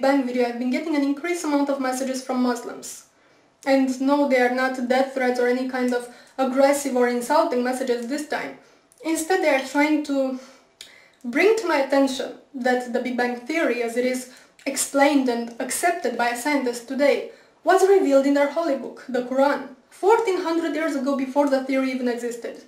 Bang video, I've been getting an increased amount of messages from Muslims. And no, they are not death threats or any kind of aggressive or insulting messages this time. Instead, they are trying to bring to my attention that the Big Bang Theory, as it is explained and accepted by scientists today, was revealed in their holy book, the Quran, 1400 years ago before the theory even existed.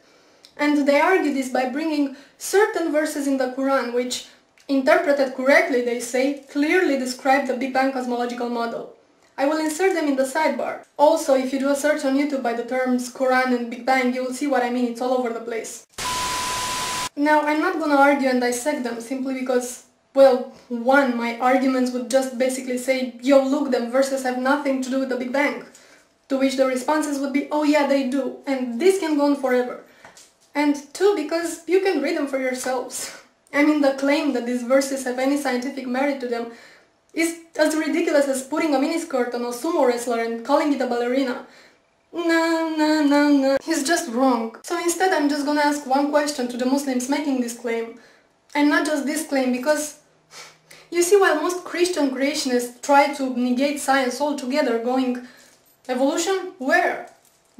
And they argue this by bringing certain verses in the Quran which, interpreted correctly, they say, clearly describe the Big Bang cosmological model. I will insert them in the sidebar. Also, if you do a search on YouTube by the terms Quran and Big Bang, you will see what I mean, it's all over the place. Now, I'm not gonna argue and dissect them simply because, well, one, my arguments would just basically say, yo, look, them verses have nothing to do with the Big Bang. To which the responses would be, oh yeah, they do, and this can go on forever. And two, because you can read them for yourselves. I mean, the claim that these verses have any scientific merit to them is as ridiculous as putting a miniskirt on a sumo wrestler and calling it a ballerina. No, he's just wrong. So instead I'm just gonna ask one question to the Muslims making this claim. And not just this claim, because you see, while most Christian creationists try to negate science altogether, going, evolution? Where?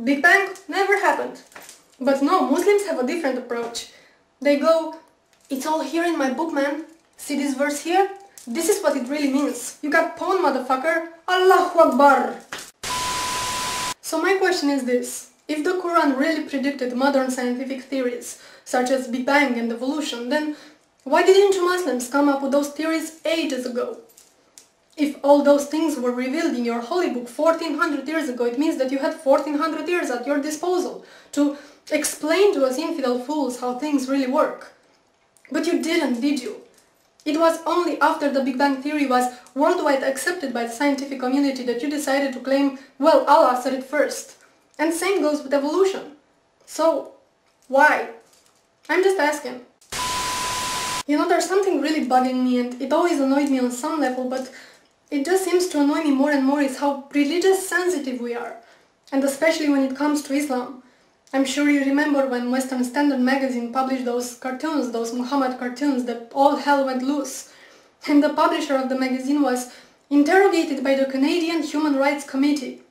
Big Bang? Never happened. But no, Muslims have a different approach. They go, it's all here in my book, man. See this verse here? This is what it really means. You got pawn, motherfucker. Allahu Akbar. So my question is this. If the Quran really predicted modern scientific theories, such as Big Bang and evolution, then why didn't you Muslims come up with those theories ages ago? If all those things were revealed in your holy book 1400 years ago, it means that you had 1400 years at your disposal to explain to us infidel fools how things really work. But you didn't, did you? It was only after the Big Bang Theory was worldwide accepted by the scientific community that you decided to claim, well, Allah said it first. And same goes with evolution. So, why? I'm just asking. You know, there's something really bugging me, and it always annoyed me on some level, but it just seems to annoy me more and more is how religious sensitive we are. And especially when it comes to Islam. I'm sure you remember when Western Standard magazine published those cartoons, those Muhammad cartoons, that all hell went loose. And the publisher of the magazine was interrogated by the Canadian Human Rights Committee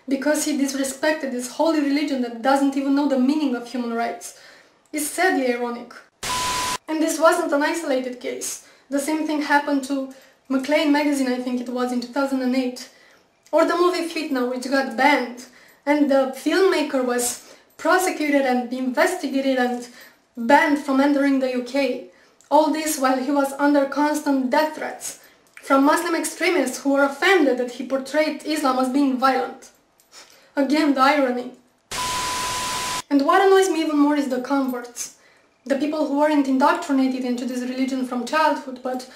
because he disrespected this holy religion that doesn't even know the meaning of human rights. It's sadly ironic. And this wasn't an isolated case. The same thing happened to Maclean magazine, I think it was, in 2008. Or the movie Fitna, which got banned. And the filmmaker was prosecuted and investigated and banned from entering the UK. All this while he was under constant death threats from Muslim extremists who were offended that he portrayed Islam as being violent. Again, the irony. And what annoys me even more is the converts. The people who weren't indoctrinated into this religion from childhood, but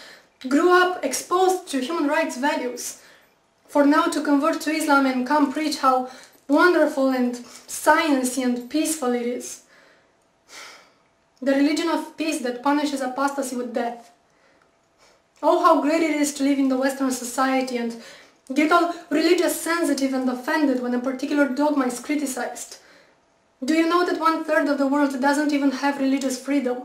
grew up exposed to human rights values. For now to convert to Islam and come preach how wonderful and sciencey and peaceful it is. The religion of peace that punishes apostasy with death. Oh, how great it is to live in the Western society and get all religious sensitive and offended when a particular dogma is criticized. Do you know that 1/3 of the world doesn't even have religious freedom?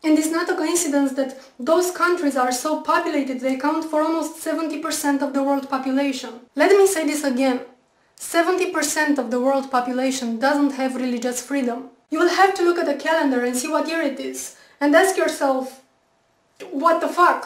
And it's not a coincidence that those countries are so populated they account for almost 70% of the world population. Let me say this again. 70% of the world population doesn't have religious freedom. You will have to look at the calendar and see what year it is, and ask yourself, what the fuck?